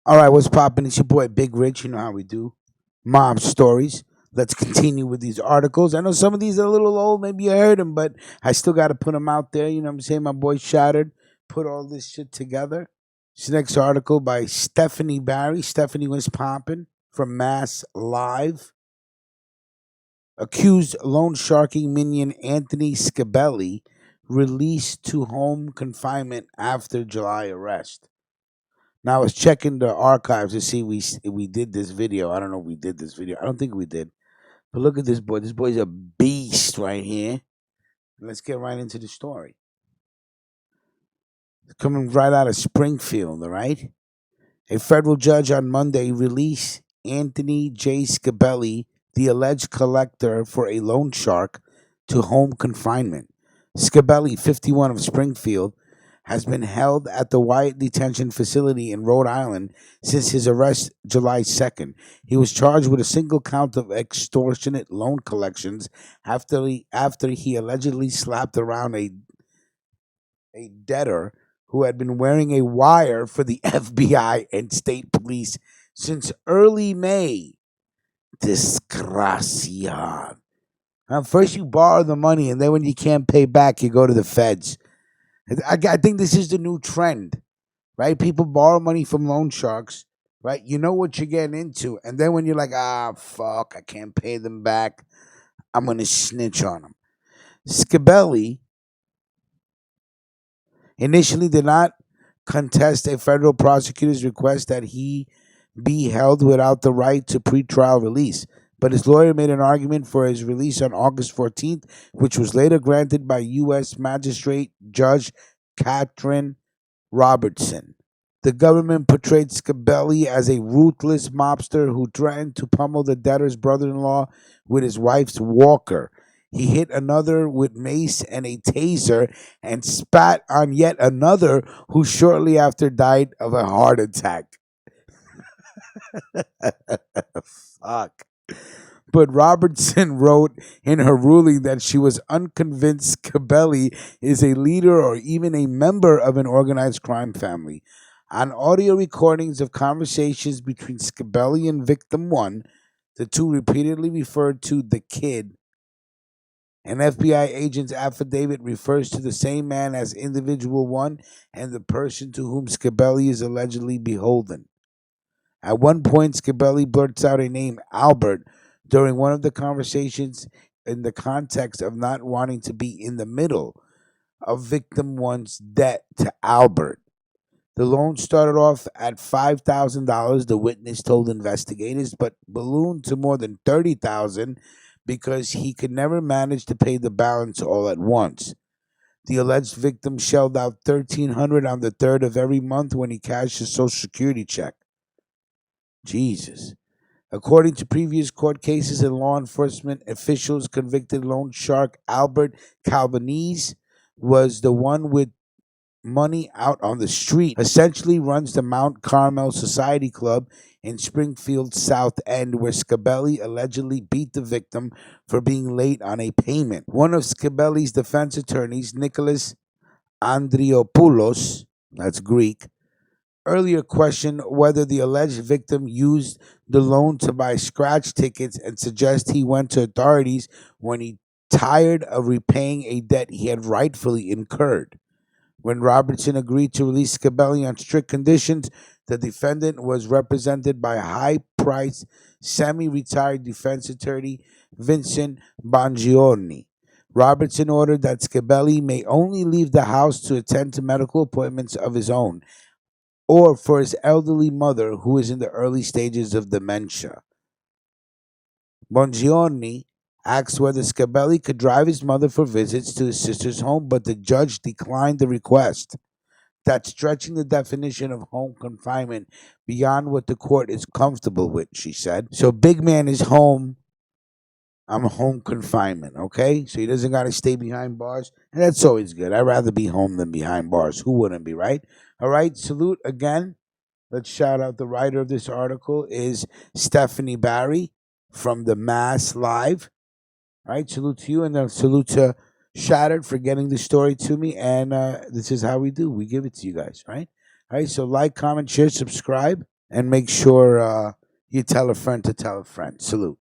All right, what's poppin'? It's your boy Big Rich. You know how we do. Mom stories. Let's continue with these articles. I know some of these are a little old. Maybe you heard them, but I still got to put them out there. You know what I'm saying? My boy Shattered put all this shit together. This next article by Stephanie Barry. Stephanie was popping from Mass Live. Accused loan sharking minion Anthony Scibelli released to home confinement after July arrest. Now I was checking the archives to see we did this video. I don't know if we did this video. I don't think we did. But look at this boy. This boy's a beast right here. Let's get right into the story. Coming right out of Springfield, all right? A federal judge on Monday released Anthony J. Scibelli, the alleged collector for a loan shark, to home confinement. Scibelli, 51 of Springfield, has been held at the Wyatt Detention Facility in Rhode Island since his arrest July 2nd. He was charged with a single count of extortionate loan collections after he allegedly slapped around a debtor who had been wearing a wire for the FBI and state police since early May. Disgracia. First you borrow the money, and then when you can't pay back, you go to the feds. I think this is the new trend, right? People borrow money from loan sharks, right? You know what you're getting into. And then when you're like, fuck, I can't pay them back, I'm going to snitch on them. Scibelli initially did not contest a federal prosecutor's request that he be held without the right to pretrial release. But his lawyer made an argument for his release on August 14th, which was later granted by U.S. Magistrate Judge Katherine Robertson. The government portrayed Scibelli as a ruthless mobster who threatened to pummel the debtor's brother-in-law with his wife's walker. He hit another with mace and a taser and spat on yet another who shortly after died of a heart attack. Fuck. But Robertson wrote in her ruling that she was unconvinced Scibelli is a leader or even a member of an organized crime family. On audio recordings of conversations between Scibelli and victim 1, the two repeatedly referred to the kid. An FBI agent's affidavit refers to the same man as individual 1 and the person to whom Scibelli is allegedly beholden. At one point, Scibelli blurts out a name, Albert, during one of the conversations in the context of not wanting to be in the middle of victim 1's debt to Albert. The loan started off at $5,000, the witness told investigators, but ballooned to more than $30,000 because he could never manage to pay the balance all at once. The alleged victim shelled out $1,300 on the 3rd of every month when he cashed his Social Security check. Jesus. According to previous court cases and law enforcement officials, convicted loan shark Albert Calvanese was the one with money out on the street, essentially runs the Mount Carmel Society Club in Springfield South End, where Scibelli allegedly beat the victim for being late on a payment. One of Scibelli's defense attorneys, Nicholas Andriopoulos, that's Greek, earlier questioned whether the alleged victim used the loan to buy scratch tickets and suggest he went to authorities when he tired of repaying a debt he had rightfully incurred. When Robertson agreed to release Scibelli on strict conditions, the defendant was represented by high-priced, semi-retired defense attorney Vincent Bongiorni. Robertson ordered that Scibelli may only leave the house to attend to medical appointments of his own or for his elderly mother who is in the early stages of dementia. Bongiorni asked whether Scibelli could drive his mother for visits to his sister's home, but the judge declined the request. That's stretching the definition of home confinement beyond what the court is comfortable with, she said. So big man is home. I'm home confinement, okay? So he doesn't got to stay behind bars. And that's always good. I'd rather be home than behind bars. Who wouldn't be, right? All right, salute again. Let's shout out the writer of this article is Stephanie Barry from the Mass Live. All right, salute to you, and then salute to Shattered for getting the story to me. And this is how we do. We give it to you guys, right? All right, so like, comment, share, subscribe. and make sure you tell a friend to tell a friend. Salute.